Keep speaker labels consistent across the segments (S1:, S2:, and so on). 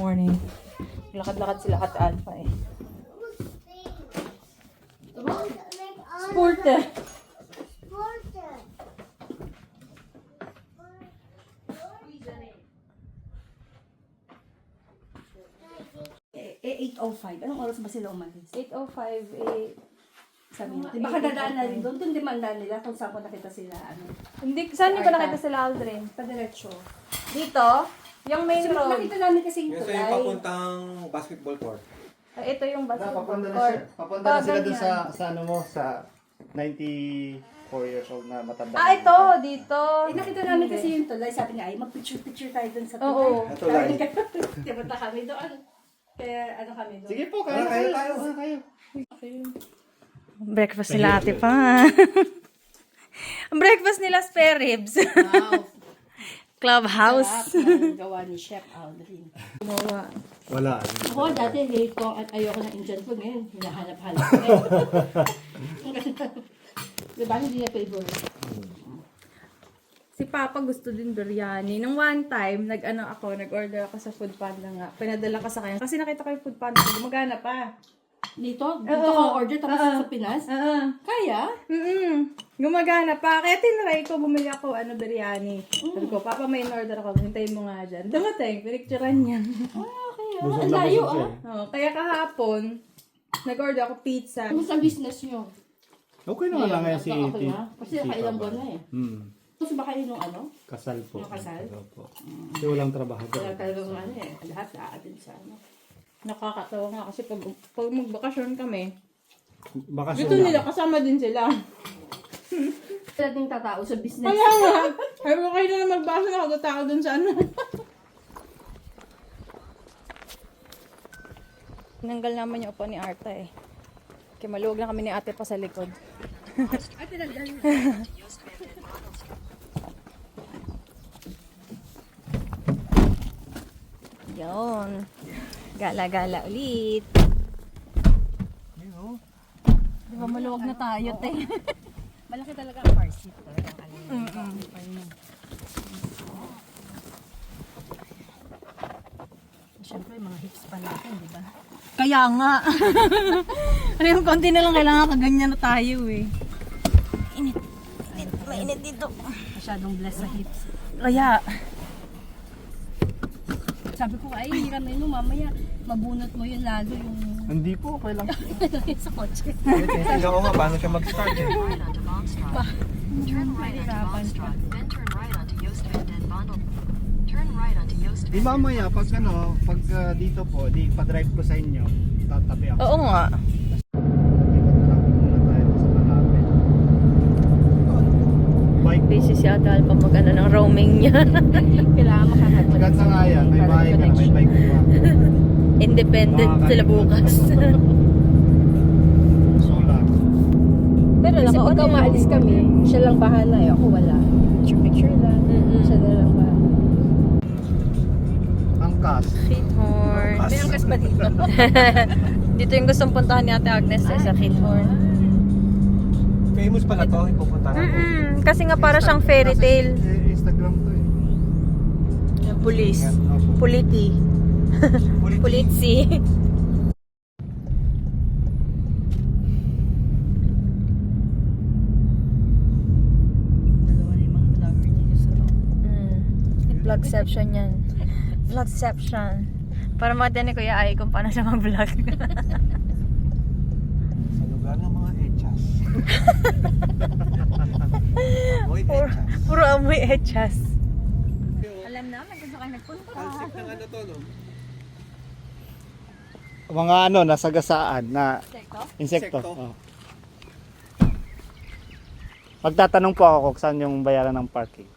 S1: morning. Lakad-lakad sila Ate Alpha eh. Sport eh.
S2: Eh, 8:05. Anong oras ba sila umalis?
S1: 8:05 eh.
S2: Sabi niya. Baka dadaan na rin doon. Doon demanda nila kung saan ko nakita sila.
S1: Hindi, saan niyo ba nakita sila Aldrin?
S2: Padiretso.
S1: Dito? Yung main road.
S2: Nakita namin kasi yung
S3: Yung
S2: tulay.
S3: sa'yo papuntang basketball court.
S1: Ito yung basketball
S4: Papunta na
S1: court.
S4: siya. Papunta na sila dun
S1: ganyan.
S4: sa ano mo, sa 94 years old na matanda.
S1: Ito, dito.
S2: Eh, nakita namin kasi yung tulay. Sabi niya, ay, mag-picture-picture tayo doon sa tulay.
S1: Oo.
S3: Sa tulay.
S2: Dipunta kami doon. Kaya ano kami doon.
S4: Sige po, kaya
S3: Kayo
S4: kayo.
S3: tayo.
S4: Kayo.
S1: Breakfast nila Ate pa. Ang breakfast nila spare ribs.
S2: Wow.
S1: Clubhouse.
S2: Sarap ng gawa ni Chef Aldrin.
S1: Gumawa.
S4: Wala.
S2: Ako dati hate ko at ayoko ng Indian food. Ngayon, hinahanap-hanap ko eh. Diba, hindi niya favorite.
S1: Si Papa gusto din biryani. Nung one time, nag-order ako sa Food Panda nga. Pinadala ko sa kanya. Kasi nakita ko yung Food Panda, gumagana pa.
S2: Dito ko order tapos sa Pinas. Kaya?
S1: Gumagana pa. Kaya tinry ko, bumili ako, biryani. Sabi ko, Papa, may in-order ako. Hintayin mo nga dyan. Dumating, pinicturean niya.
S2: Kaya. Ang layo ah.
S1: Kaya kahapon, nag-order ako pizza.
S2: Kumusta ang business nyo?
S4: Okay naman lang ngayon si
S2: Okay na. Kasi nakailang buwan na eh. Tapos ba kayo nung ano?
S4: Kasal po.
S2: Yung kasal?
S4: Po. Kasi walang trabaho.
S2: Wala talagang ano eh. Lahat aatin sa ano.
S1: Nakakatawa nga kasi pag magbakasyon kami,
S4: Bakasyon
S1: dito nila kasama din sila.
S2: Sila ding tatao sa business.
S1: Kaya nga, sabi ko kayo na magbasa na ako tao dun sa ano. Tinanggal naman yung upo ni Arta eh. Kaya maluwag na kami ni ate pa sa likod.
S2: Ay, tinanggal.
S1: Yun. Gala-gala ulit. Di ba maluwag na tayo, te?
S2: Malaki talaga ang car seat. Siyempre, mga hips pa natin, di ba?
S1: Kaya nga. Ano yung konti na lang kailangan kaganyan na tayo eh. Init. Mainit dito.
S2: Masyadong blessed sa hips.
S1: Kaya,
S2: Sabi ko, ay, hiram na yun, mamaya, mabunot mo yun lalo yung
S4: Hindi po, okay lang.
S2: sa kotse.
S3: Tingnan ko nga paano siya mag-start eh.
S5: Turn right onto Foxtrot, then turn right onto Yost and then Bondel. Turn right onto Yost
S4: Di mamaya, pag pag dito po, di pa-drive ko sa inyo, tatabi ako.
S1: oo nga.
S4: Bike.
S1: Busy si Ate Alpa pag ng roaming niya.
S2: Kailangan makahat.
S4: Ganda nga yan, may bahay ka na, may bike ka na.
S1: Independent sila bukas.
S4: Solar.
S1: Pero
S2: Kasi pagka umaalis kami, siya lang bahala eh. Ako wala. Picture lang. Siya na lang bahala.
S4: Angkas.
S1: Kithorn.
S2: May angkas pa dito.
S1: Dito yung gustong puntahan ni Ate Agnes sa Kithorn.
S3: Famous pala to, ipupunta na to.
S1: Kasi nga para siyang fairy tale.
S4: Instagram to eh.
S1: Yung pulis. Puliti. Pulitsi.
S2: Dalawa na yung mga vlogger dito sa loob.
S1: Vlogception yan. Vlogception. Para makita ni Kuya Ay kung paano siya mag-vlog.
S3: Sa lugar ng mga echas. Moy echas.
S1: Puro amoy echas.
S2: Alam namin kung saan kayo nagpunta.
S3: Talsik ng ano to, no?
S4: Mga nasagasaan na insekto.
S3: Insekto.
S4: Oh. Magtatanong po ako kung saan yung bayaran ng parking.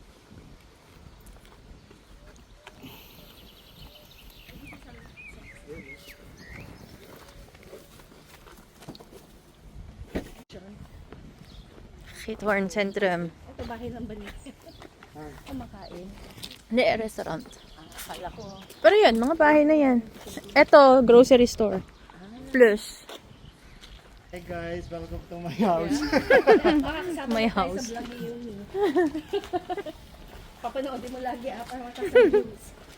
S1: Kithorn Centrum.
S2: Ito bahay ng balik. Kumakain.
S1: Hindi, restaurant.
S2: Akala ko.
S1: Pero yun, mga bahay na yan. Ito, grocery store. Plus.
S4: Hey guys, welcome to my house.
S1: My house.
S2: Sa vlog ni Yumi. Papanoodin mo lagi para matasabihin.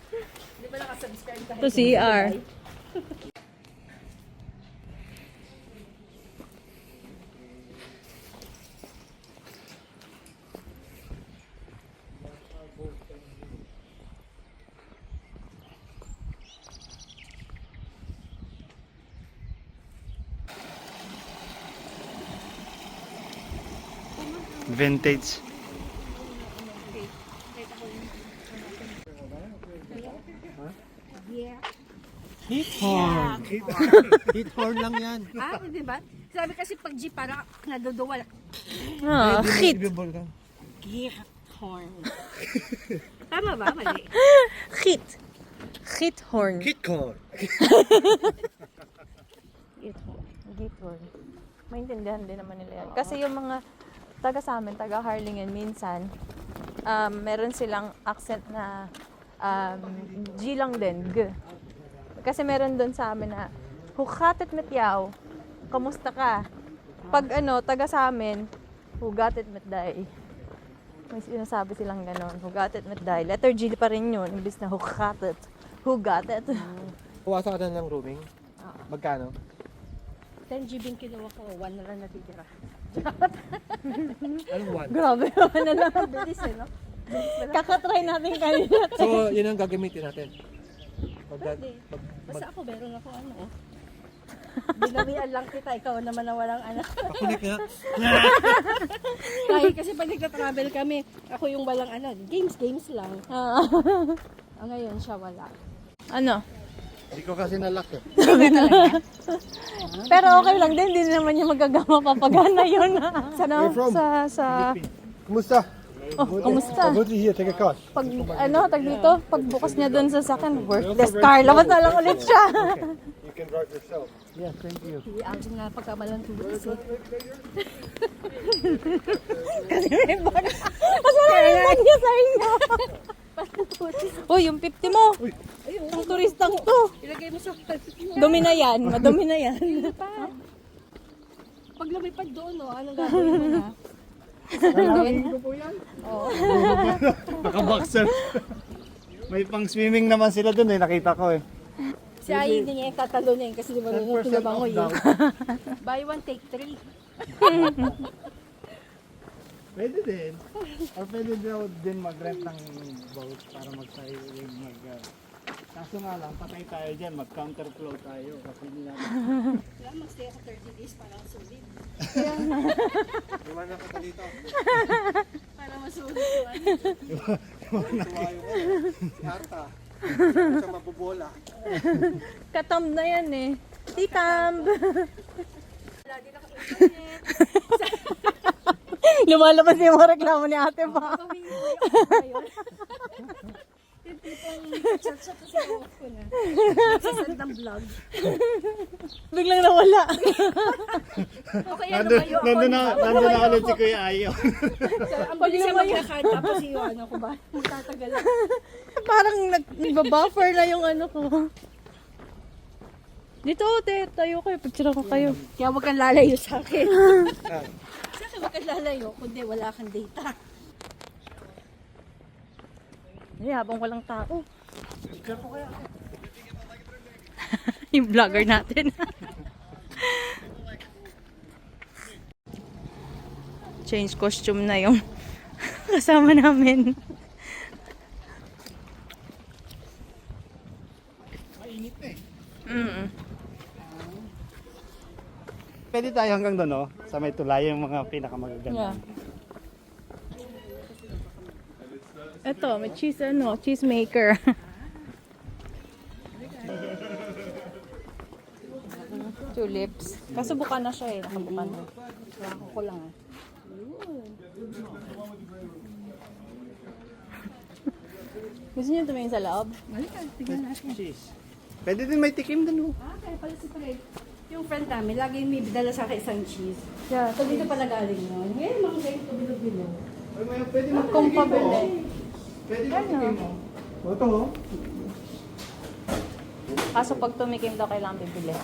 S2: Di ba nakasubscribe tayo?
S1: To CR.
S4: Vintage.
S3: Heat horn. Heat horn lang yan.
S2: Ah, di ba? Sabi kasi pag jeep parang naduduwal.
S1: Ah, hit.
S2: Gear horn. Tama ba? Mali.
S1: Hit. Hit horn.
S3: Heat horn.
S1: Hit horn. Maintindihan din naman nila yan. Kasi yung mga taga sa amin, taga Harlingen, minsan, meron silang accent na G lang din, G. Kasi meron doon sa amin na, hukatit met yaw, kamusta ka? Pag taga sa amin, hugatit met day. May sinasabi silang ganon, hugatit met day. Letter G pa rin yun, imbis na hukatit. Hugatit.
S3: Puwasa ka na ng roaming? Magkano?
S2: 10 GB yung kinuha ko, 1 na lang natitira.
S3: Anong one?
S1: Grabe naman na lang.
S2: Bilis eh, no?
S1: Kakatry natin kanina.
S3: So, yun ang gagamitin natin.
S2: Basta ako, meron ako ano eh. Binawian lang kita, ikaw naman na walang anak.
S3: Pakunik na.
S2: Kahit kasi pag nagta-travel kami, ako yung walang ano, games lang. Ngayon siya wala.
S1: Ano?
S4: Hindi ko kasi nalak eh.
S1: Pero okay lang din, hindi naman niya magagama papagana yun.
S3: Where from?
S1: Sa
S3: Kumusta?
S1: kumusta?
S3: Go to here, take a car.
S1: Pag tag dito, pagbukas niya doon sa sakin, worthless car. Labas na lang ulit siya.
S3: You can drive yourself.
S4: Yes, thank you.
S2: Hindi ako nga pagkamalang tulis eh.
S1: Kasi may bag. Mas maraming bag niya sa inyo. Uy, yung 50 mo. Ang turistang to.
S2: Ilagay mo sa
S1: Dumi na yan, madumi na yan.
S2: Pag lumipad doon, no, anong gagawin mo na?
S4: Lalawin ko po yan. Naka-boxer. May pang swimming naman sila dun eh, nakita ko eh.
S2: Si Ay, hindi niya yung tatalo niya kasi di ba rin yung
S4: 10%
S2: pinabangoy
S4: off
S2: eh. Buy one, take three.
S4: Pwede din. Or pwede daw din mag-rent ng boat para mag-sailing, kaso nga lang, patay tayo dyan, mag-counterflow tayo kasi hindi natin.
S2: Kaya mag-stay ako 30 days para sulit.
S3: Iwanan ka dito.
S2: Para masulit ko ano.
S3: Tumayo ko. Si Arta. Hindi siya mabubola.
S1: Katamb na yan eh. Titamb.
S2: Wala din ako internet.
S1: Lumalabas yung mga reklamo ni ate pa.
S2: Gawin mo yun. Yung tipong chat-chat sa off ko na. Nagsasend ng vlog.
S1: Biglang nawala.
S2: Okay, ano ba yun?
S4: Nandun na ulit si Kuya Ayo.
S2: Ang bilis siya magkakad, tapos yung ano ko ba? Magtatagal lang.
S1: Parang nagbabuffer na yung ano ko. Dito, te, tayo kayo. Picture ko kayo.
S2: Kaya huwag kang lalayo sa akin. Sa akin huwag kang lalayo, kundi wala kang data.
S1: Ay, habang walang tao. Yung vlogger natin. Change costume na yung kasama namin.
S4: Mainit na eh. Pwede tayo hanggang doon, no? Sa may tulay yung mga pinakamagaganda.
S1: Yeah. Ito, may cheese maker. Tulips. Kaso buka na siya eh, nakabuka na.
S2: Wako ko lang ah.
S1: Gusto niyo tumingin sa loob?
S2: Malika, tignan natin.
S4: Cheese. Pwede din may tikim doon, no?
S2: Kaya pala si Fred. Yung friend namin, lagi may dala sa akin isang cheese.
S1: Yeah.
S2: So dito pala galing yun. Ngayon, mga ganito bilog-bilog.
S4: Pwede mo
S1: Kung pabili.
S4: Pwede mo tikim mo. Ito, oh.
S1: Kaso pag tumikim daw, kailangan bibili.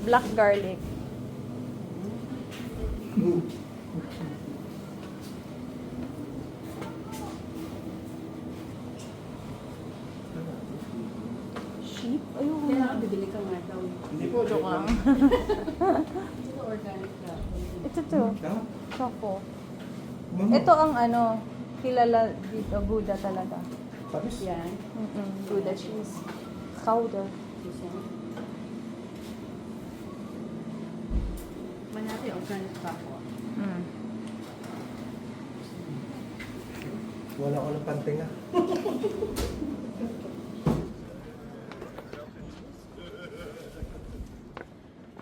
S1: Black garlic.
S4: Hindi po,
S1: Joke lang.
S2: Ito organic crab.
S1: Ito to. Choco. Ito ang ano, kilala dito, Gouda talaga.
S3: Tapos?
S2: Yan.
S1: Gouda cheese. Chowder.
S2: Manati, organic crab po.
S1: Mm.
S3: Wala ko ng pantinga.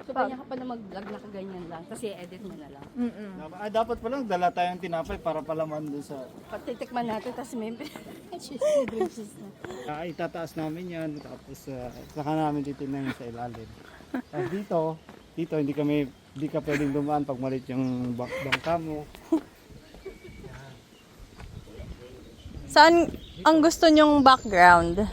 S2: So, ganyan ka pa na mag-vlog na kaganyan lang. Kasi edit mo na lang.
S4: Dapat pa lang dala tayong tinapay para palaman doon sa...
S2: Patitikman natin, tapos may cheese na.
S4: Itataas namin yan, tapos saka namin titignan yung sa ilalim. At dito hindi ka pwedeng dumaan pag malit yung bangka mo.
S1: Saan ang gusto nyong background?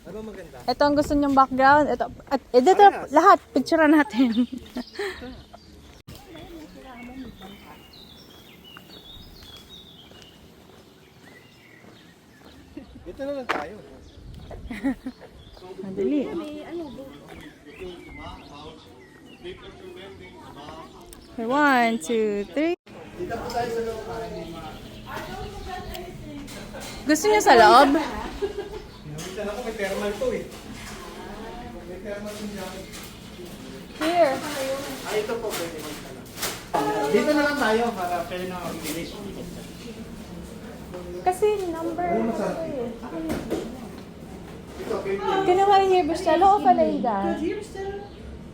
S3: Ano maganda?
S1: Ito ang gusto nyong background. Ito. At dito lahat. Picturean natin.
S3: Dito na lang tayo.
S1: Madali. Okay, 1, 2, 3. Gusto niyo sa loob?
S3: Pinawitan ako, may thermal to eh. May thermal yung jacket.
S1: Here.
S4: Ito po pwede magtala. Dito na lang tayo para pwede na mag-finish.
S1: Kasi number.
S3: Ito, okay.
S1: Can you here, Bistelo o Palayda?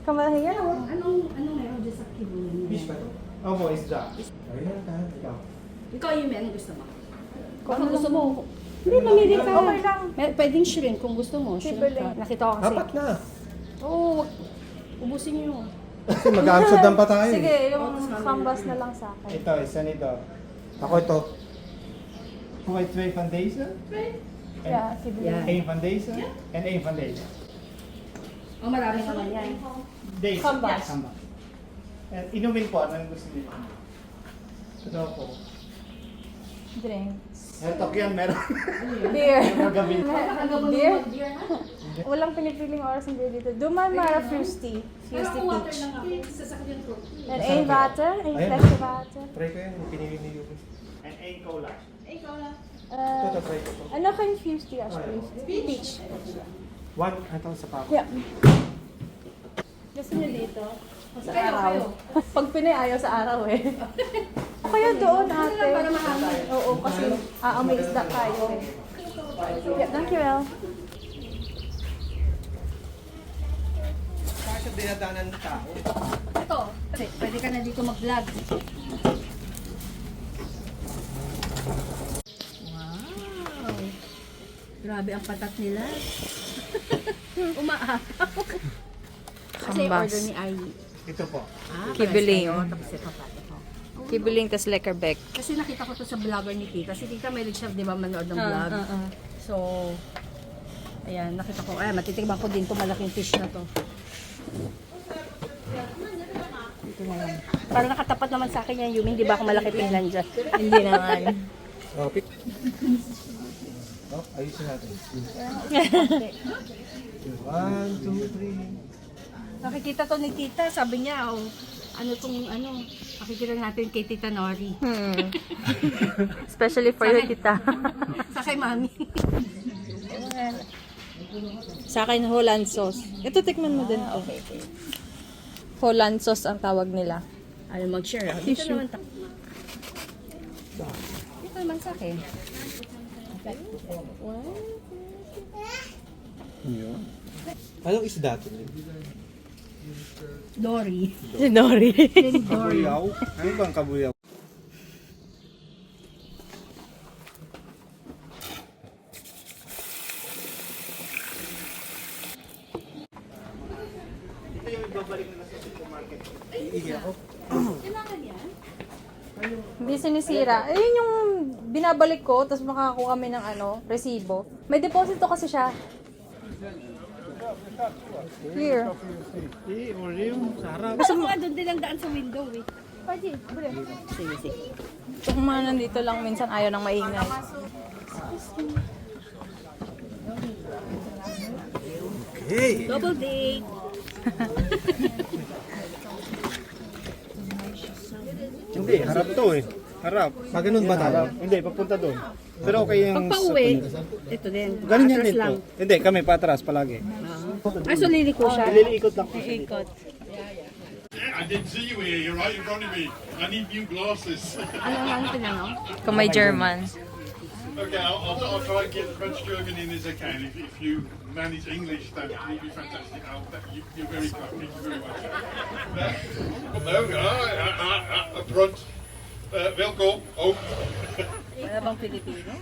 S1: Come on here.
S2: Anong meron dyan sa kibunan
S3: Fish ba
S2: niya?
S3: to?
S4: Opo, isda.
S3: Ayun na tayo. Ikaw.
S2: Ikaw yung anong gusto mo? Kung ano gusto mo, hindi, mamili ka.
S1: Okay lang.
S2: Pwedeng shrimp kung gusto mo. Shrimp ka.
S1: Sibuling.
S2: Nakita ko kasi.
S3: Apat na.
S2: Oo, ubusin nyo.
S3: Kasi mag-Amsterdam pa tayo.
S1: Sige, yung canvas na lang sa akin.
S4: Ito, isa nito.
S3: Ako ito.
S4: White Way Foundation,
S1: Yeah, Sibuling.
S2: Yeah.
S4: A Foundation, and A Foundation.
S2: Oh, marami naman yan.
S4: Days.
S1: Kambas.
S4: Kambas. And inumin po, ano yung gusto niyo? Ito po.
S1: Drinks.
S4: Ito yan, meron.
S1: Beer.
S4: Magabi.
S1: Beer? Walang pinipiling oras ng beer dito. Duman Mara Fruity. Fruity Peach. And A water. A
S3: Ayun.
S1: flesje water.
S3: Try ko yan. Yung pinili ni Yuki.
S4: And A Cola.
S3: Ito, try ko to.
S1: Ano kayong Fruity alsjeblieft? Peach.
S3: One, ito sa pako.
S1: Yeah. Gusto niyo dito? O sa araw? Pag Pinay ayaw sa araw eh. Kaya doon ate.
S2: Para mahangin.
S1: Oo, kasi may isda tayo eh. Yeah, thank you, El.
S3: Saan sa dinadanan ng tao?
S2: Ito, pwede ka na dito mag-vlog. Wow! Grabe ang patat nila. Umaapaw. Kasi
S1: Kambas.
S2: order ni Ai.
S4: Ito po.
S1: Kibiling.
S2: Kayo, tapos ito pa. Ito.
S1: Kibiling tas Leckerbeck.
S2: Kasi nakita ko to sa vlogger ni Tita. Si Tita may siya, di ba, manood ng vlog. So, ayan, nakita ko. Ayan, matitigman ko din to malaking fish na to. Ito na yan. Para nakatapat naman sa akin yan, Yumi. Di ba ako malaki tingnan dyan?
S1: Hindi naman.
S3: Oh, pick. Oh, ayusin natin. 1, 2, 3.
S2: Nakikita to ni Tita. Sabi niya, oh, makikita natin kay Tita Nori.
S1: Especially for you, tita.
S2: Sa kay Mami.
S1: Sa akin, Holland sauce. Ito, tikman mo din to. Holland sauce ang tawag nila.
S2: Ayaw mag-share. Ah. Dito naman ta. Dito naman sa akin.
S3: Anong isda to?
S2: Dory.
S1: Si Dory.
S4: Kabuyaw? Ano bang kabuyaw? Ito yung ibabalik na sa supermarket.
S3: Iigi ako.
S1: Hindi sinisira. Ayun yung binabalik ko, tapos makakakuha kami ng resibo. May deposito kasi siya. Here.
S4: Or yung sarap.
S2: Gusto mo doon din ang daan sa window eh.
S1: Pwede, bro.
S2: Sige, sige.
S1: Kung mga nandito lang, minsan ayaw nang maingay.
S2: Double date.
S3: Hindi, harap to eh. Harap. Pag ganun ba tayo? Hindi, papunta doon. Pero okay yung...
S2: Pag pauwi, ito din.
S3: Ganun yan
S2: Atras
S3: din
S2: lang.
S3: po. Hindi, kami patras palagi.
S2: Ay, so liliko siya.
S4: Liliikot lang po.
S1: Ikot.
S6: I didn't see you here. You're right in front of me. I need new glasses.
S2: Ano tinanong?
S1: Kung may German.
S6: Okay, I'll try and get as much German in as I can. If you manage English, that would be fantastic. You're very kind. Thank you very much. Up front. Welkom. Ook.
S2: Wala bang Pilipino?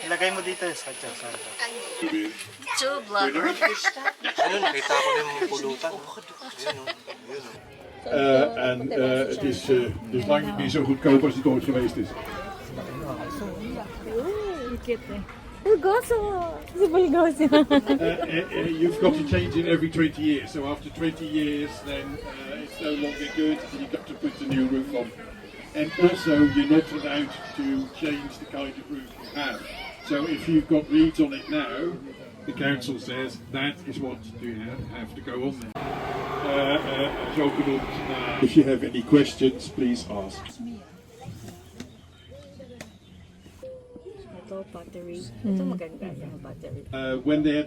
S4: Ilagay mo dito sa Sandra.
S6: Het is lang niet meer zo goedkoop als het ooit geweest is.
S1: Bulgoso! Si Bulgoso.
S6: You've got to change it every 20 years. So after 20 years, then it's no longer good. You've got to put a new roof on. And also, you're not allowed to change the kind of roof you have. So if you've got reeds on it now, the council says that is what you have to go on there. Zo genoemd. If you have any questions, please ask.
S2: Ito, battery. Ito maganda yung battery.
S6: When they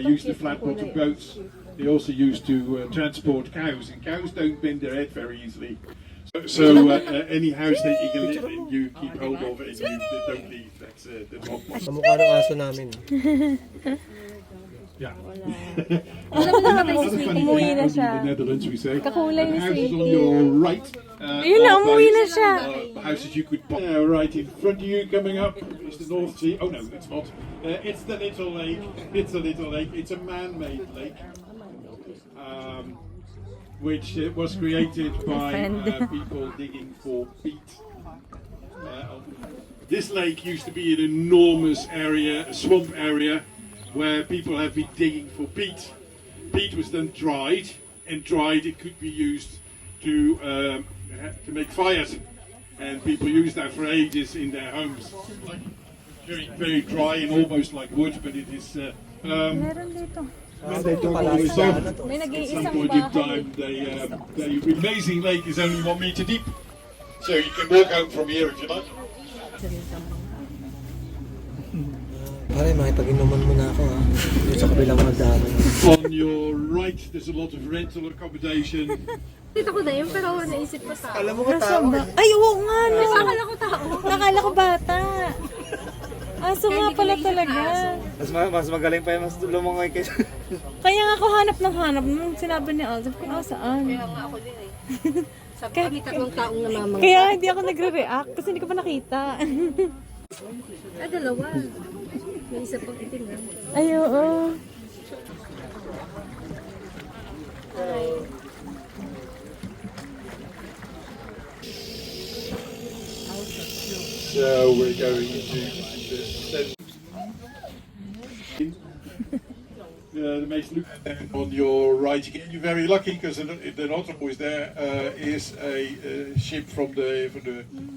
S6: used the flat bottom boats, they also used to transport cows, and cows don't bend their head very easily. So any house that you can live in, you keep hold of it and you don't leave. That's not
S3: Kamukha ng aso namin.
S6: yeah.
S1: Alam mo naman,
S6: Another funny
S1: umuwi
S6: thing
S1: na
S6: in
S1: siya.
S6: the Netherlands we say,
S1: Kakulay ni
S6: houses on
S1: Sweetie.
S6: your right.
S1: Ayun na,
S6: are
S1: umuwi na
S6: boats,
S1: siya.
S6: Houses you could buy. Right in front of you coming up is the North Sea. Oh no, it's not. It's the little lake. It's a little lake. It's a man-made lake. Which was created by people digging for peat. This lake used to be an enormous area, a swamp area, where people have been digging for peat. Peat was then dried, and dried it could be used to make fires, and people used that for ages in their homes. Like, very, very dry and almost like wood, but it is.
S1: Meron dito.
S6: They don't always have.
S1: May
S6: At some
S1: nag-iisang
S6: point in
S1: bahay.
S6: time, the amazing lake is only 1 meter deep, so you can walk out from here if you like.
S3: Pare, makipag-inuman muna ako ha. Dito sa kabilang magdaanan.
S6: On your right, there's a lot of rental accommodation.
S2: Dito ko na yun, pero naisip ko sa...
S3: Alam mo ko
S1: Nasaan ba? Ay, oo nga, no.
S2: Akala ko tao.
S1: Nakala ko bata. Aso nga pala talaga.
S3: Mas magaling pa yung mas lumangay kaysa.
S1: Kaya nga ako hanap ng hanap. Nung sinabi ni Al, sabi ko, saan?
S2: Kaya nga ako din eh. Sabi ko, kita kong taong namamangka.
S1: Kaya hindi ako nagre-react kasi hindi ko pa nakita.
S2: Ay, dalawa. May isa pang itim na.
S1: Ay, oo.
S6: So we're going into the center. The meest on your right again. You're very lucky because they're not always there. Is a ship from the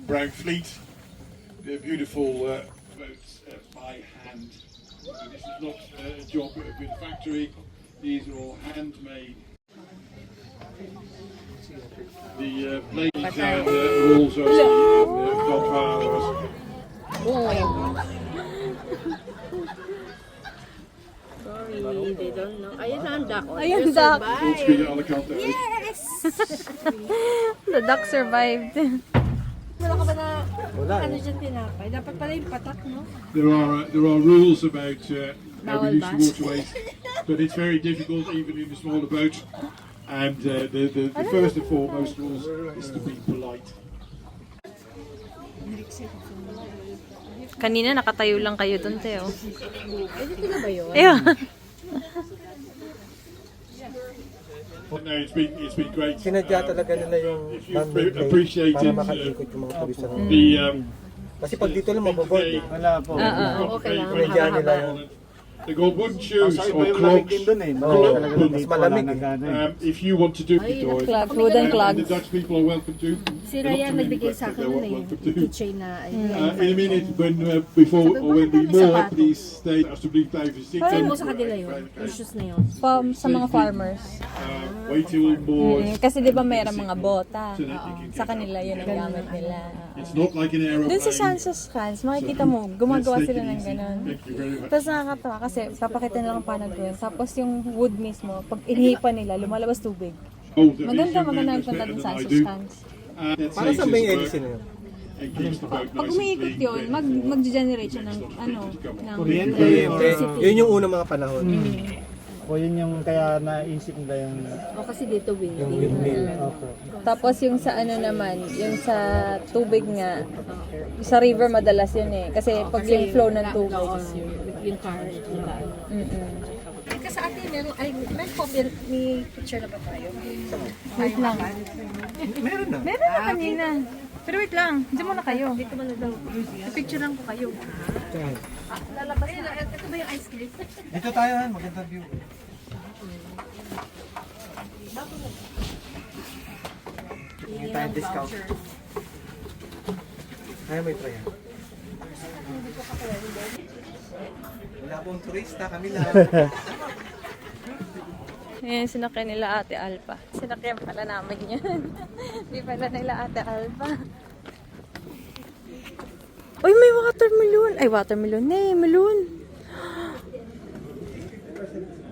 S6: Brown Fleet. The beautiful boats by hand. So this is not a job with a factory. These are all handmade. The ladies and rules are not ours.
S2: Sorry, they don't know. Ayun na ang duck.
S1: Ayun,
S2: You
S1: duck.
S2: survived.
S6: Ons kunnen alle kanten uit.
S1: The duck survived.
S2: Wala ka ba na
S3: Wala
S2: ano dyan tinapay? Dapat pala yung patak, no?
S6: There are rules about how
S2: Bawal
S6: we use
S2: ba?
S6: the waterways, but it's very difficult even in a smaller boat. And the first and foremost rules is to be polite.
S1: Kanina nakatayo lang kayo dun, Teo.
S2: Ay, dito na ba yun?
S1: Ayun.
S6: No, it's been great.
S3: Sinadya talaga nila yung
S6: If you
S3: man-made lake
S6: appreciate
S3: para
S6: it,
S3: makaikot yung mga turista.
S6: the
S3: Kasi pag dito lang mababoard eh.
S4: Wala po.
S6: got
S2: okay
S6: very,
S2: lang.
S6: very
S3: Sinadya nila
S2: Mahaba-haba.
S3: yung
S6: They've got wooden shoes
S4: Kasi
S6: or
S4: iba yung lamig
S6: clogs.
S4: din dun eh.
S6: Oo,
S4: Talaga
S6: mas
S4: dito
S3: malamig
S4: wala
S3: eh.
S4: nagano eh.
S6: If you want to do
S2: Ay,
S6: it, or
S1: Clogs, wooden
S6: the
S1: clogs.
S6: Dutch people are welcome to.
S2: Si Ryan nagbigay sa akin nun eh.
S6: welcome to.
S2: Keychain na
S6: In a minute, when before
S2: Sabi ko,
S6: or when we
S2: bakit
S6: mow,
S2: sapato?
S6: please stay alsjeblieft blijven
S2: Send
S6: zitten.
S2: mo sa kanila yun. Yung shoes na yun.
S1: Sa mga farmers.
S6: Wait till more.
S1: Kasi di ba mayroong mga bota.
S6: So that you can
S1: Sa
S6: get
S1: kanila yun ang gamit nila.
S6: It's not like an aeroplane.
S1: Dun sa Sansos Cans, makikita mo, gumagawa
S6: Let's take
S1: sila
S6: it
S1: ng
S6: easy.
S1: ganun.
S6: Thank you very much.
S1: Tapos nakakatawa kasi papakita nila kung paano gawin. Tapos yung wood mismo, pag inihipan nila, lumalabas tubig.
S6: Oh, the
S1: Maganda,
S6: reason
S1: maganda
S6: that
S1: ang
S6: is
S1: punta
S6: better
S1: dun
S6: than
S1: sa
S6: I
S1: Sansos
S6: do.
S1: Cans.
S6: That
S3: Para
S6: saves
S3: saan ba yung
S6: us
S3: LC
S6: work
S3: na yun?
S6: and keeps the boat
S1: Pag
S6: nice and
S1: umiikot
S6: clean.
S1: yun, mag-generate siya ng, ng
S4: Kuryente or...
S3: Yun yung unang mga panahon.
S4: O yun yung kaya naisip nila yung...
S2: O kasi dito
S3: Yung
S2: windy.
S3: windmill.
S4: Opo.
S1: Tapos yung sa ano naman, yung sa tubig nga, sa river madalas yun eh. Kasi pag yung flow ng tubig.
S2: Yung car. Kasi sa atin, may copy, may picture na ba tayo?
S1: Wait lang.
S3: Meron na.
S1: Meron na kanina. Pero wait lang, diyan muna kayo.
S2: Dito mo na daw. Picturean ko kayo. Lalabas na. Ito ba yung ice cream?
S3: Dito tayo, ha? Maganda view. Hindi tayo discount. Kaya may try yan. Wala pong turista, kami lang.
S1: Ayan, sinakyan nila Ate Alpha. Sinakyan pala namin yan. Hindi pala nila Ate Alpha. Uy, may watermelon. Ay, watermelon. Nee, melon.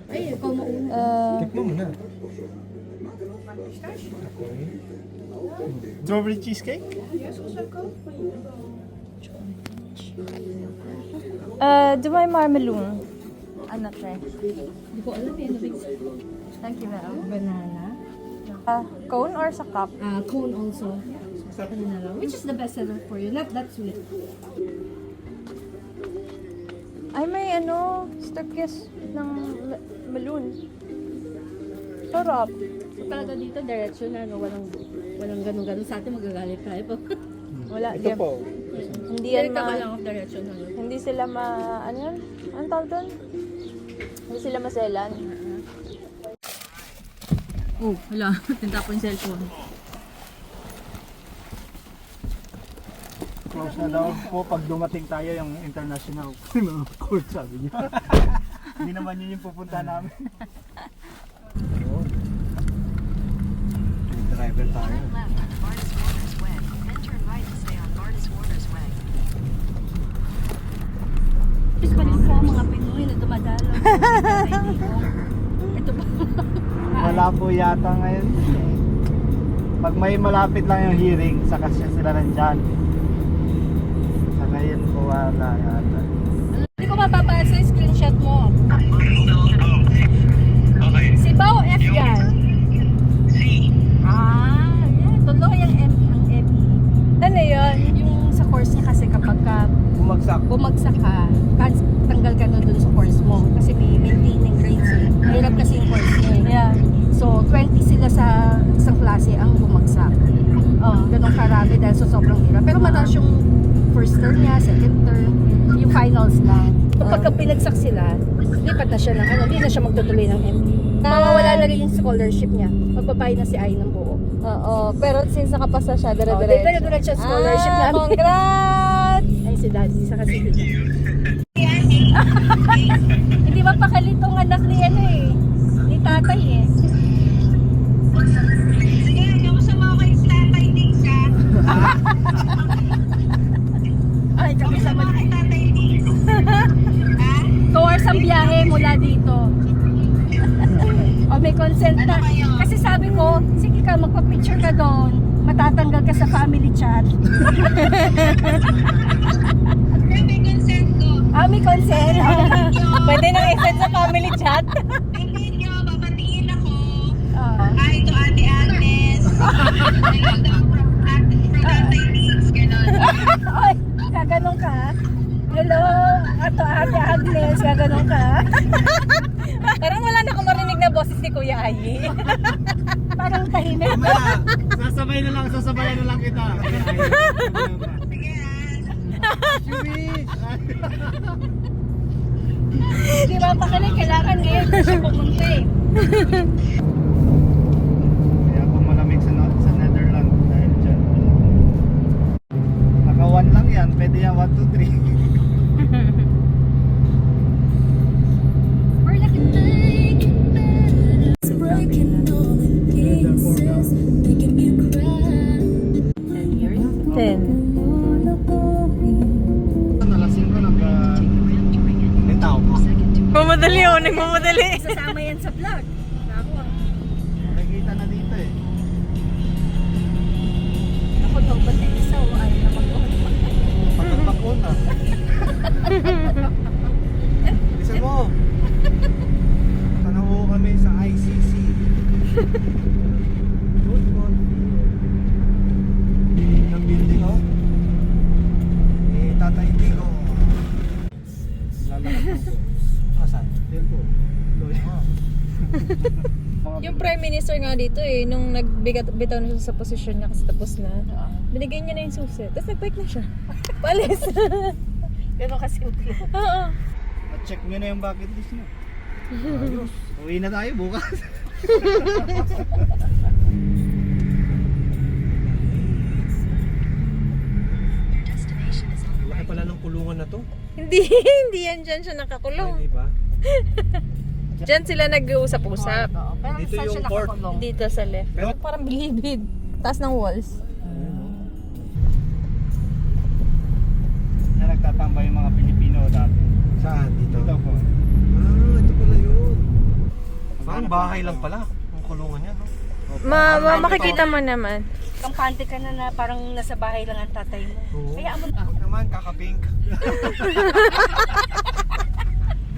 S2: Ay, ikaw mauna.
S3: Tikmo mo na.
S4: Strawberry cheesecake?
S1: Dubai marmelon. Ano, tre?
S2: Hindi ko alam yan.
S1: Thank you, ma'am.
S2: Banana.
S1: Cone or sa cup?
S2: Cone also. Ano na lang. Which is the best seller for you? Not that sweet.
S1: Ay, may ano, sturkis ng melon. Sarap.
S2: Talaga dito, diretso na, no? Walang ganun-ganun. Sa atin magagalit tayo.
S1: Wala.
S3: Ito po.
S1: Hindi yan
S2: Direkta ka
S1: ma...
S2: lang of diretso na.
S1: Hindi sila ma... Ano yan? Anong tawag doon? Hindi sila maselan. Oh, wala. Tinta ko yung cellphone.
S4: Close na daw po pag dumating tayo yung international court, sabi niya. Hindi naman yun yung pupunta namin.
S3: May driver tayo.
S5: Turn left on Barnes Waters Way, then turn right to stay on Barnes Waters Way.
S2: Tapos pa rin po ang mga Pinoy na dumadalo. Ito ba?
S4: Wala po yata ngayon. Pag may malapit lang yung hearing, saka sila nandyan. Sa ngayon po wala yata.
S2: Hindi ko mapapasa yung screenshot mo. Si Bao F yan. Yan. Totoo yung M.
S1: Ano yun?
S2: Yung sa course niya kasi kapag
S3: Bumagsak.
S2: bumagsak ka, tanggal ka na dun sa course mo. Kasi may maintaining grades eh. Mahirap kasi yung course niya eh.
S1: Yeah.
S2: So, 20 sila sa isang klase ang bumagsak. Ganun karami dahil so sobrang hirap. Pero mataas yung first term niya, second term, yung finals lang. Pagka pinagsak sila, lipat na siya ng hindi na siya magtutuloy ng ME. Mawawala na rin yung scholarship niya. Magbabayad na si Ai ng buo.
S1: Oo. Pero since nakapasa siya, dire-diretso.
S2: Dire-diretso yung scholarship namin.
S1: Congrats!
S2: Ay, si Daddy, sa kasi hindi ba pakalitong anak ni ano eh, ni tatay eh. Ay, kami sama ni tatay dito. 2 hours ang biyahe mula dito. O may consent na. Kasi sabi ko, sige ka, magpa-picture ka doon. Matatanggal ka sa family chat. May consent ko. May consent?
S1: Pwede nang i-send sa family chat.
S7: Video, babatiin ako.
S2: Ah.
S7: Hi to Ate Agnes. From Ate Nix, gano'n.
S2: Oy, gaganong ka? Hello, ato Ate Agnes, gaganong ka?
S1: Parang wala na akong marinig na boses ni Kuya Ayi.
S2: Parang tahimik.
S4: Sasabayan na lang kita.
S2: Di ba pakinig, kailangan ngayon siya pumunta eh.
S4: Kaya po malamig sa Netherlands dahil dyan. Naka 1 lang yan, pwede yan 1, 2, 3.
S2: We're like
S1: Ten.
S4: Nalasing ko may tao po.
S1: Mamadali ako, nagmamadali.
S2: Sasama yan sa vlog. Ako ah.
S4: Nakikita na dito eh.
S2: Ako daw ba na isa o ayaw na mag-on.
S4: Pagkakbakon na. Bilisan mo. Tanaw kami sa ICC. Good morning. Ng building oh. Tatay Tigo. Lalakad mo po. Asan? Dito po.
S1: Yung Prime Minister nga dito eh, nung nagbitaw na siya sa posisyon niya kasi tapos na, binigay niya na yung susi. Tapos nag-bike na siya. Palis.
S2: Gano'n kasimple.
S1: Oo.
S4: At-check nyo na yung bucket list nyo. Ayos. Uwi na tayo bukas.
S5: Your destination is on the
S3: Laki pala ng kulungan na to.
S1: Hindi, hindi yan dyan siya nakakulong.
S3: Di ba?
S1: Dyan sila nag-uusap-usap.
S2: Pero
S3: Dito
S2: saan
S3: yung
S2: siya
S3: court.
S2: nakakulong?
S1: Dito sa left.
S3: Pero-
S1: Parang bilibid. Taas ng walls.
S4: Na nagtatambay yung mga Pilipino dati.
S3: Saan? Dito?
S4: Dito po.
S3: Ito pala yun. Parang bahay lang pala. Ang kulungan niya, no?
S1: Makikita mo naman.
S2: Kampante ka na parang nasa bahay lang ang tatay mo.
S3: Oo.
S2: Kaya mo
S3: Huwag naman, kakapink.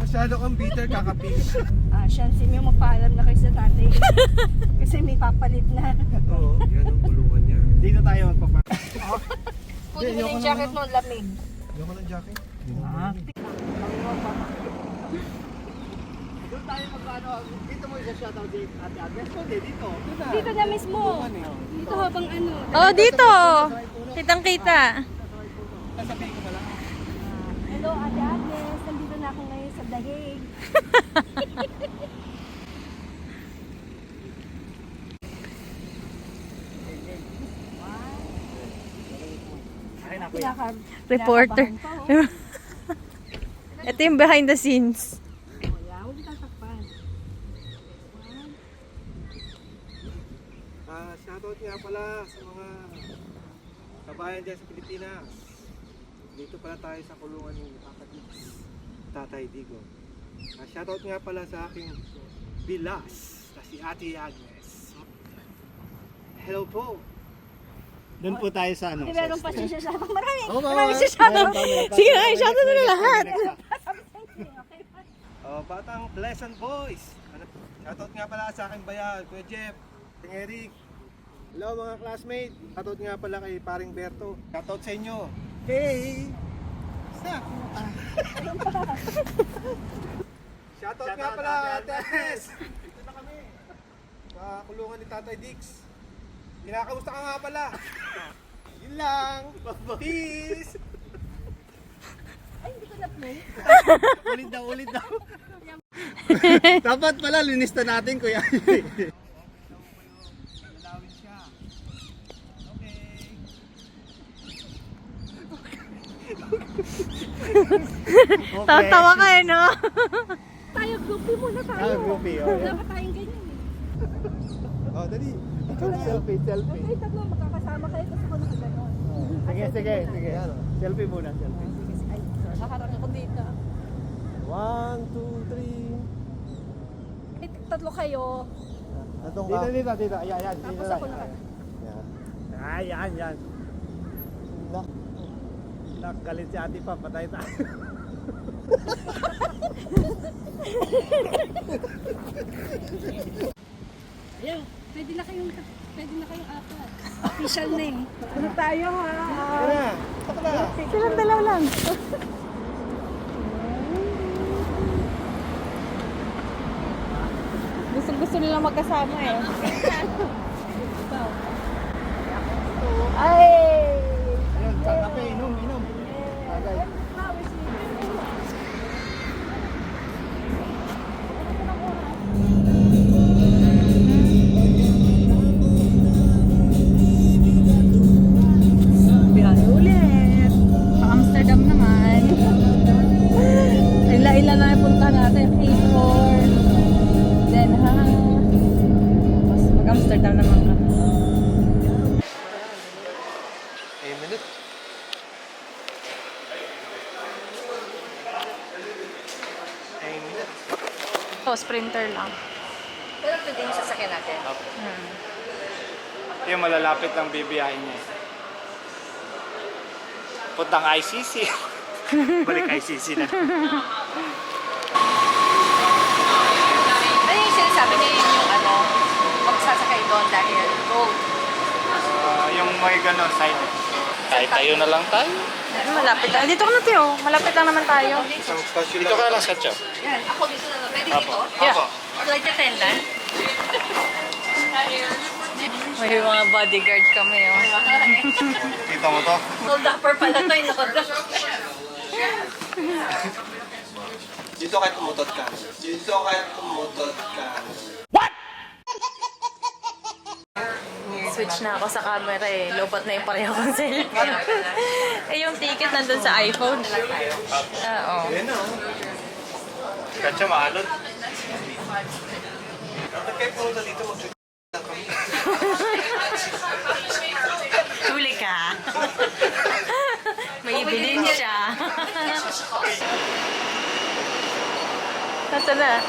S3: Masyado kang bitter, kakapink.
S2: Shansi mo magpaalam na kayo sa tatay. Kasi may papalit na.
S3: Oo, yan ang kulungan niya.
S4: Dito tayo magpapa.
S2: Puno mo yung jacket mo, lamig.
S3: Ayaw ko ng jacket.
S4: Doon tayo magkano. Dito mo isa shoutout dito. Ate Agnes ko dito.
S2: Dito na mismo. Dito habang ano.
S1: Oh, dito. Kitang-kita.
S4: Sasabihin ko na lang.
S2: Hello, Ate Agnes. Nandito na ako ngayon sa Dahig.
S1: Reporter. Ito yung behind the scenes.
S2: Huwag tatakpan.
S3: Shoutout nga pala sa mga kabayan dyan sa Pilipinas. Dito pala tayo sa kulungan ni Tatay Digo. Shoutout nga pala sa aking bilas na si Ate Agnes. Hello po.
S4: Doon po tayo sa ano.
S2: Hindi, meron pa siya shoutout. Marami.
S3: Oh,
S2: Marami siya shoutout.
S1: Sige nga, shoutout mo na lahat.
S3: Batang Pleasant Boys. Shoutout nga pala sa aking bayan, Kuya Jeff, Kuya Eric. Hello mga classmates. Shoutout nga pala kay Paring Berto. Shoutout sa inyo. Hey! Shoutout nga pala, Tes! Dito na kami. Sa kulungan ni Tatay Dix. Kinakamusta ka nga pala? Yun lang. Peace!
S4: Ulit daw, ulit daw. Dapat pala linista natin kuya. Lalawin siya. Okay.
S1: Tawa ka eh, no?
S2: Tayo, groupie muna tayo.
S4: Groupie.
S2: Wala ka tayong ganyan eh.
S3: Oh, dali.
S4: Selfie, selfie.
S2: Ay, tatlo, magkakasama kayo tapos ako nakaganon.
S4: Sige, sige, sige. Selfie muna, selfie.
S2: Ay, nakaharang ako dito.
S3: 1, 2, 3.
S2: Ay, tatlo kayo.
S3: Natong
S4: Dito, dito, dito. Ayan, ayan.
S2: Tapos
S4: Dito
S2: ako
S4: lang.
S2: naman.
S4: Ay, yan, yan. Nakalit si ate pa, patay tayo.
S2: Ayun, pwede na kayong apat. Official na eh. Ano tayo ha?
S1: Silang dalaw lang. Gusto nilang magkasama eh.
S2: Ay!
S4: Ayun, sa kape, inom, inom. Agay.
S1: Opo, sprinter lang.
S2: Pero ito din yung sasakyan natin.
S4: Yung malalapit lang bibiyahin niya. Puntang ICC. Balik ICC na.
S2: Ano yung sinasabi niya yung ano, magsasakay doon dahil road.
S4: Yung may gano'n sign. Kahit tayo na lang tayo.
S1: Malapit lang. Dito ka na tayo. Malapit lang naman tayo.
S3: Isang stasyon
S4: Dito
S3: lang.
S4: ka lang sa Chop.
S2: Yan, ako dito na lang. Pwede dito?
S1: Yeah.
S2: Flight attendant?
S1: May mga bodyguard kami, oh.
S3: Kita mo to?
S2: Hold upper pala to, yung nakadrop.
S3: Dito kahit tumutot ka. Dito kahit tumutot ka.
S1: Switch na ako sa camera eh. Lobat na yung pareho kong cellphone. Eh, yung ticket nandun sa iPhone. Oo.
S4: Katsa maalot.
S3: Dapat kayo pumunta dito mag
S1: Huli ka. May ibilin siya. Nasaan na?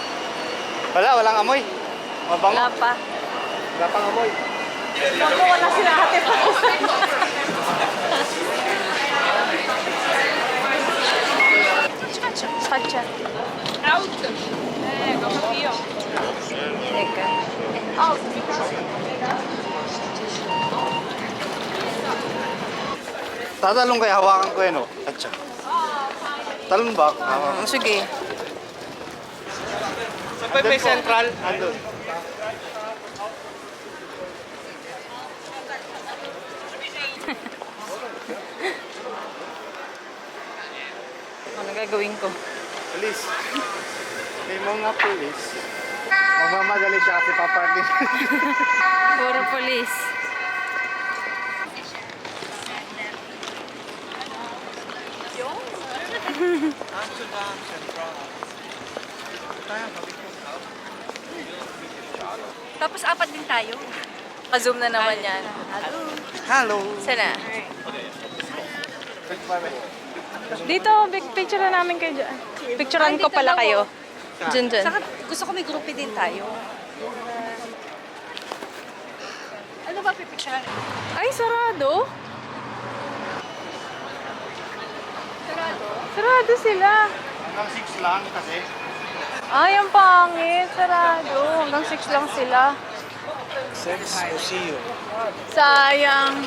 S4: Walang amoy. Mabango.
S1: Wala pa.
S4: Wala pang amoy.
S1: Makuha na sila ate pa. Schatcha. Teka.
S4: Tatalong kaya hawakan ko yan, oh. Katsa. Talon ba?
S1: Sige.
S4: Sabay may central. Andun.
S1: Ano gagawin ko?
S4: Police. May mga police. Magmamadali siya kasi paparking.
S1: Puro police.
S2: Tapos apat din tayo.
S1: Pa-zoom na naman yan.
S4: Hello.
S1: Sana? Dito, big picture na namin kayo dyan. Picturean ko pala kayo. Dyan.
S2: Saka gusto ko may groupie din tayo. Ano ba pipicture?
S1: Ay, sarado.
S2: Sarado?
S1: Sarado sila.
S4: Hanggang 6 lang kasi.
S1: Ay, ang pangit. Sarado. Hanggang 6 lang sila.
S3: See you.
S1: Sayang.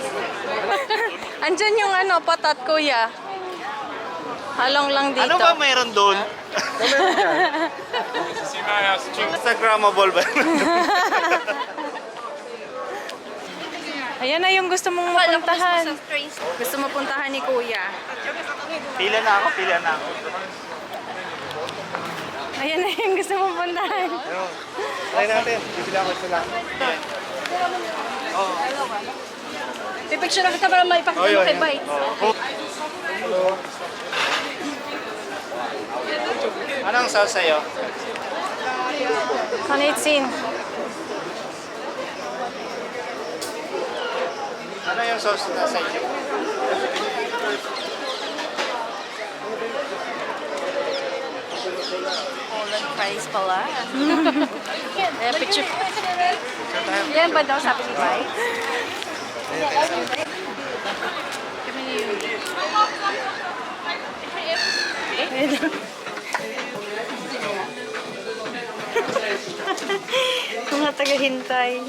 S1: Andyan yung ano, patat, kuya. Halong lang dito.
S4: Ano ba mayroon doon? Instagrammable ba?
S1: Ayan na yung gusto mong mapuntahan. Gusto mo puntahan ni kuya.
S4: Pila na ako.
S1: Ayan na yung gusto mong puntahan.
S3: Try natin. Bibili ako isa lang.
S2: Pipicture kita para maipakita mo kay Bite.
S4: Anong sauce sa'yo?
S1: Kanitsin.
S4: Ano yung sauce na sa inyo?
S2: Poland fries pala.
S1: Ayan, picture.
S2: Yan ba daw sabi ni Bite?
S1: Mga taga-hintay.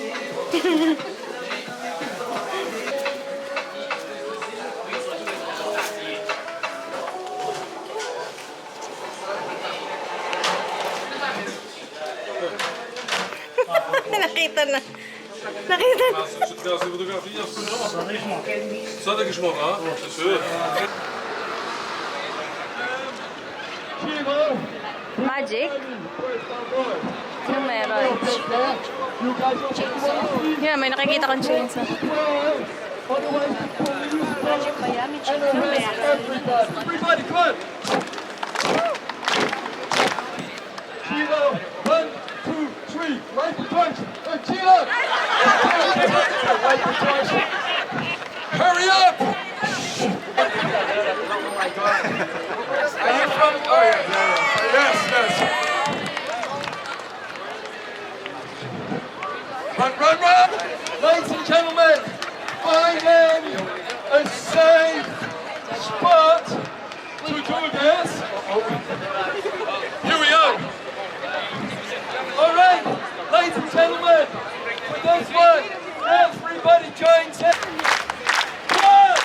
S1: Nakita na. Nakita na.
S8: Ça a des Geschmack, hein? C'est sûr.
S1: Magic? Ano meron? Yeah, may nakikita kong chainsaw.
S8: Everybody, come on! Kilo, 1, 2, 3, right punch, Kilo! Hurry up! Are you from? Oh, yeah. Yes, yes. tour dance. Here we are. All right, ladies and gentlemen, for this one, everybody joins in. One.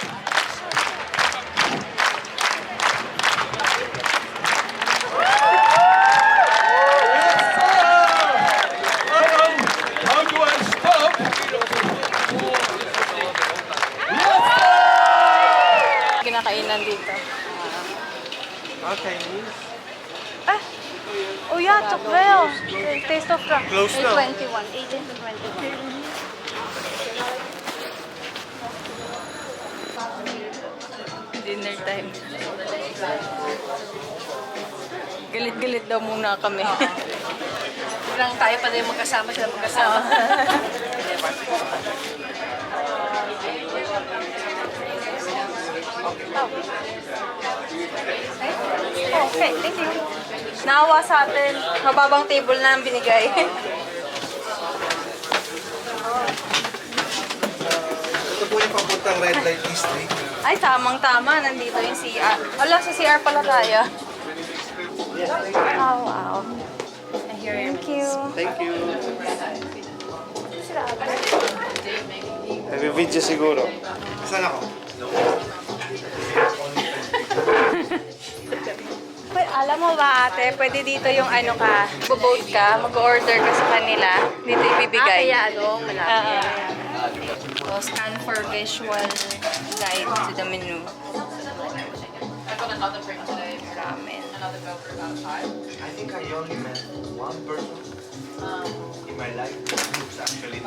S8: Yes, sir. Uh-oh. How do I stop? Yes, sir.
S1: Kinakainan dito.
S3: Okay.
S1: Oh yeah, chocolate. Taste of rock.
S3: Close na.
S2: 21, 18 to 21.
S1: Dinner time. Galit-galit daw muna kami.
S2: Biglang tayo pa din magkasama sila magkasama.
S1: Okay, thank you. Naawa sa atin. Mababang table na ang binigay.
S3: Ito po yung papuntang red light district.
S1: Ay, tamang-tama. Nandito yung CR. Wala, sa CR pala tayo. Oh, wow. Thank you.
S3: Thank you. Nag-video siguro. Saan ako?
S1: Alam mo ba ate, pwede dito yung ano ka, boat ka, mag-order ka sa kanila, dito ibibigay.
S2: Malapit.
S1: So, scan for visual guide to the menu. Ramen.
S3: I think I only met one person in my life who's actually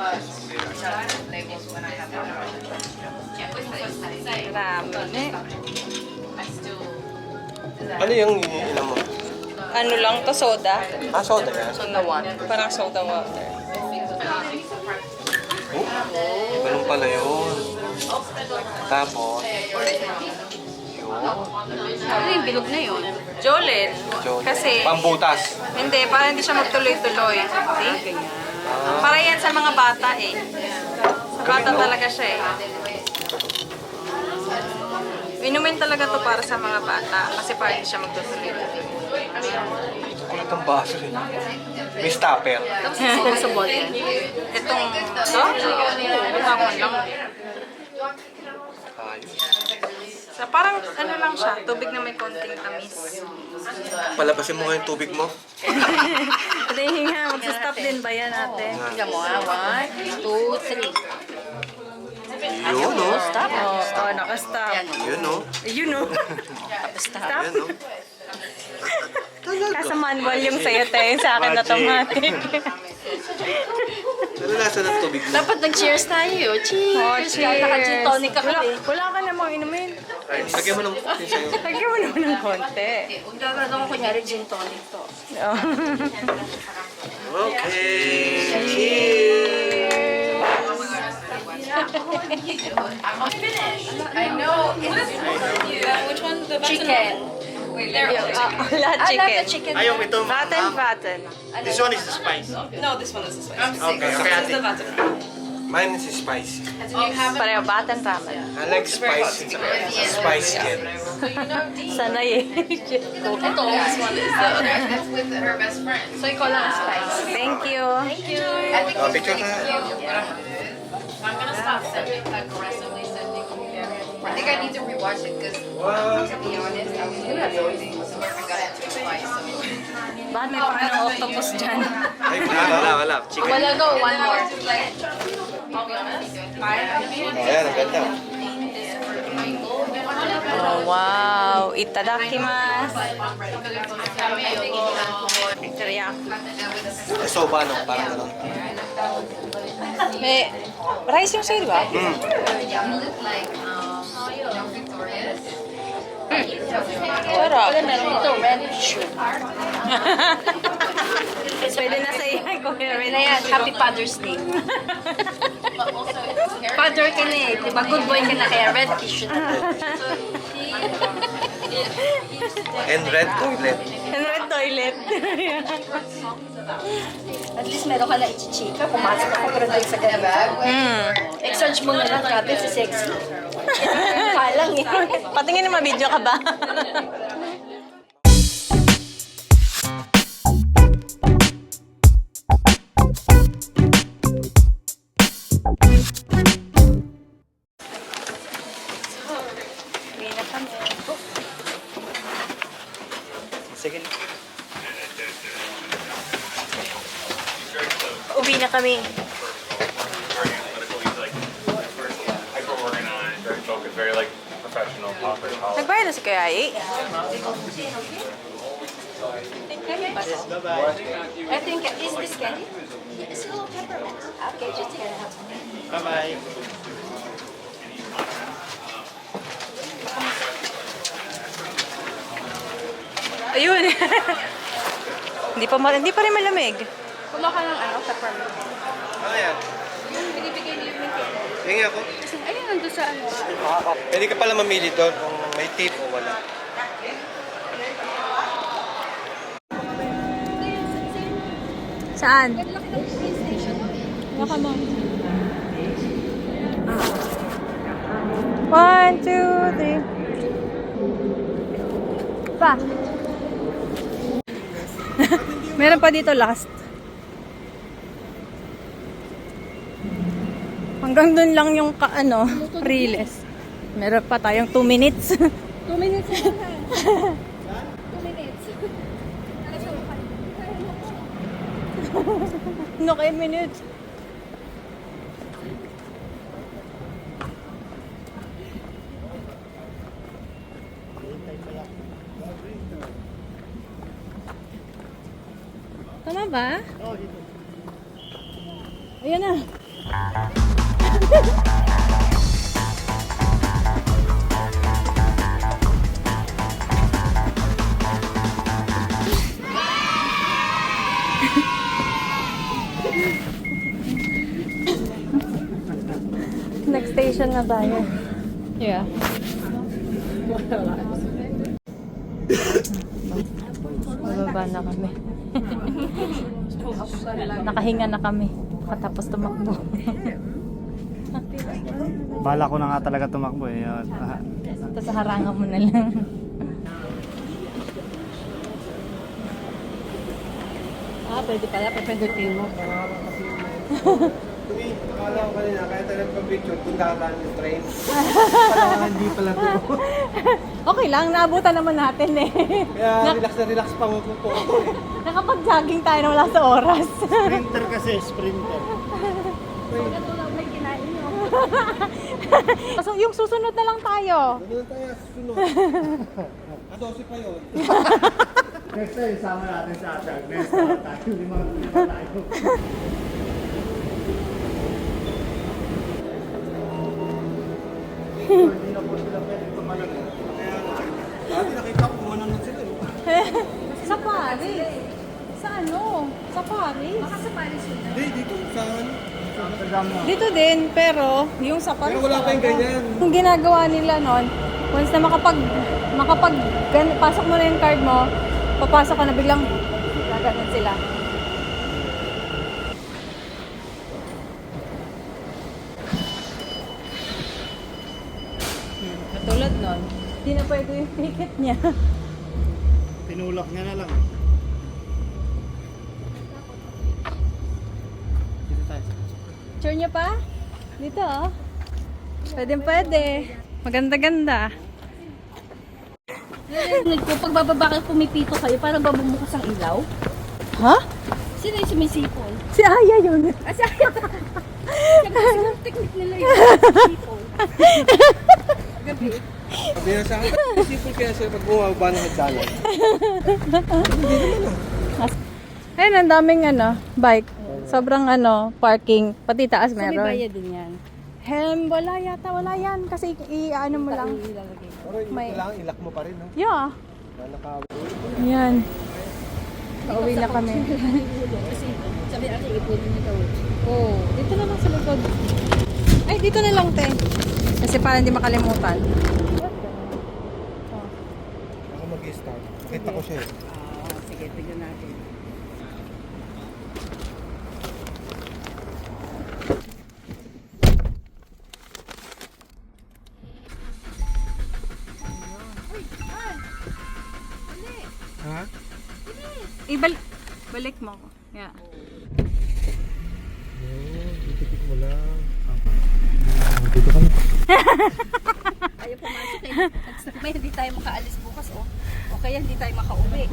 S1: Ramen.
S3: Ano yung iniinom mo?
S1: Ano lang to, soda?
S3: Ah, soda yan.
S1: Soda water. Parang soda water.
S3: Ganun pala yun. Tapos,
S2: Ano yung bilog na yun?
S1: Jolin. Kasi,
S3: pambutas.
S1: hindi, para hindi siya magtuloy-tuloy. See? Para yan sa mga bata eh. Sa bata talaga siya eh. Inumin talaga to para sa mga bata kasi para hindi siya magtutuloy-tuloy.
S3: Kulit ang baso rin. May stopper.
S2: Sa bottle.
S1: Itong, to? Lumamon lang.
S3: Ayos.
S1: So, parang ano lang siya, tubig na may konting tamis.
S3: Palabasin mo nga yung tubig mo.
S1: Pwede nga, mag-stop din ba yan ate?
S2: Tingnan mo ha. 1, 2, 3.
S3: Yun, no?
S2: Stop.
S1: Oo, naka-stop.
S3: Yun, no?
S1: You know.
S2: Stop.
S3: Yun, no?
S1: Kasa manual yung sa'yo tayo, sa akin automatic.
S3: Ano lasa ng tubig mo?
S2: Dapat nag-cheers tayo. Cheers.
S1: Oh,
S2: Kahit naka-gin tonic ka
S1: Wala,
S2: kami.
S1: wala ka namang inumin.
S3: Ay, lagyan mo ng konti sa'yo.
S1: Lagyan mo naman ng konti.
S2: Gagawin ko kunyari gin tonic to.
S1: Oh.
S3: Okay. Cheers!
S2: Chicken.
S1: Wala chicken.
S2: Chicken.
S4: Ayaw ito.
S1: Vatten.
S4: This one is the spice.
S9: No, this one is the spicy.
S4: Okay,
S9: This
S4: okay.
S9: is the button.
S3: Mine is spicy.
S1: Pareho, vatten ramen.
S3: I like spicy. Spicy yan.
S1: Sanay eh.
S9: Ito, this one is the other. That's with her best friend.
S2: So ikaw lang spice.
S1: Thank you.
S9: I think
S3: Oh,
S9: it's
S3: picture
S9: really
S3: tayo.
S9: cute, but I'm gonna stop sending, aggressively sending. I think I need to rewatch it because, to be honest, I was really annoyed. So I got it twice.
S1: Bakit may paano octopus dyan?
S3: Ay, wala. Chicken.
S2: Wala go, one more.
S9: I'll be honest.
S3: Ayan, ang ganda.
S1: Oh, wow. Itadakimasu. Teriyaki.
S3: Soba, no? Parang gano'n.
S1: May rice yung sa'yo, di ba?
S9: You look like, Young Victorious.
S1: Sarap.
S2: Meron ito, red shoe.
S1: Pwede na sa iyo kung
S2: Pwede na yan, Happy Father's Day. Father ka na eh, di ba? Good boy ka na, kaya red tissue na.
S3: And red toilet.
S1: And red toilet.
S2: At least meron ka na ichichika, pumasok ako pero dahil sa ganito. Exurge mo na lang, grabe si sexy. Kalang eh.
S1: Patingin na ma-video ka ba?
S3: Sige.
S1: Uwi na kami.
S10: Hyper organized, very focused, very like professional, proper, polished.
S1: Nagbayad na si Kuya Ai.
S2: I think, is this candy? It's a little pepper. Okay, just take it out.
S4: Bye-bye.
S1: Ayun. Hindi pa rin malamig.
S2: Kulo ka ng ano, peppermint.
S3: Ano yan?
S2: Yung binibigay niyo yung candy.
S3: Hingi ako.
S2: Ayun, nandun sa ano.
S3: Pwede ka pala mamili doon kung may tip o wala.
S1: Saan?
S2: Baka mo.
S1: 1, 2, 3. Pa. Meron pa dito last. Hanggang dun lang yung riles. Meron pa tayong 2 minutes.
S2: 2 minutes na lang. 2 minutes.
S1: No kay minutes. Tama ba? Ayan na. Next station na tayo. Yeah. Bababa na kami. Nakahinga na kami. Katapos tumakbo.
S4: Bala ko na nga talaga tumakbo eh.
S1: Tapos harangan mo na lang.
S2: Pwede pala, pepindutin mo.
S3: Tumi, akala ko kanina, kaya tayo nagpa-picture, punta ka ng train. Parang hindi pala to.
S1: Okay lang, naabutan naman natin eh.
S3: Kaya relax na relax pa mo po ako eh.
S1: Nakapag-jogging tayo na wala sa oras.
S4: Sprinter kasi, sprinter.
S2: May kinain nyo.
S1: So, yung susunod na lang tayo.
S3: Ano na tayo susunod? A-12 pa yun.
S4: Next time, sama natin sa Atag. Next time tayo, lima tayo. Hindi na po sila pwede tumalon eh.
S3: Kaya nga, dati nakita ko kumanunod sila eh.
S1: Sa Paris. Sa ano? Sa Paris.
S2: Baka sa Paris yun.
S3: Hindi, dito saan?
S4: Amsterdam na.
S1: Dito din, pero yung sa Paris.
S3: Pero wala pa yung ganyan.
S1: Yung ginagawa nila nun, once na pasok mo na yung card mo, papasok ka na biglang gaganon sila. Katulad nun, hindi na pwede yung ticket niya.
S4: Tinulak niya na lang. Dito tayo.
S1: Sure niyo pa? Dito oh. Pwede. Maganda-ganda.
S2: Narinig ko, pag bababa kayo, pumipito kayo, parang babumukas ang ilaw.
S1: Ha?
S2: Sino yung sumisipol?
S1: Si Aya yun.
S2: Kasi yung technique nila yung sumisipol. Gabi.
S3: Sabi na sa akin, isipin kaya sila pag bumaba ng hagdanan.
S1: Ayun, ang daming bike. Sobrang parking. Pati taas
S2: So, may
S1: meron.
S2: bayad din yan.
S1: Wala yata. Wala yan. Kasi i-ano mo lang.
S2: Ilalagay.
S3: Pero yung
S1: May-
S3: kailangan ilak mo pa rin, no?
S1: Yeah.
S3: Naka-
S1: Ayan. Pauwi na kami.
S2: Kasi sabi natin, ipunin nyo daw.
S1: Oh, dito na lang sa likod. Ay, dito na lang, te. Kasi para hindi makalimutan.
S3: Ako mag-start. Kita ko siya eh.
S2: Sige, tignan natin.
S3: Ha?
S1: Balik mo. Yeah.
S3: Itikit mo lang. Dito ka na.
S2: Ayaw pumasok eh. May hindi tayo makaalis bukas, oh. O kaya hindi tayo makauwi.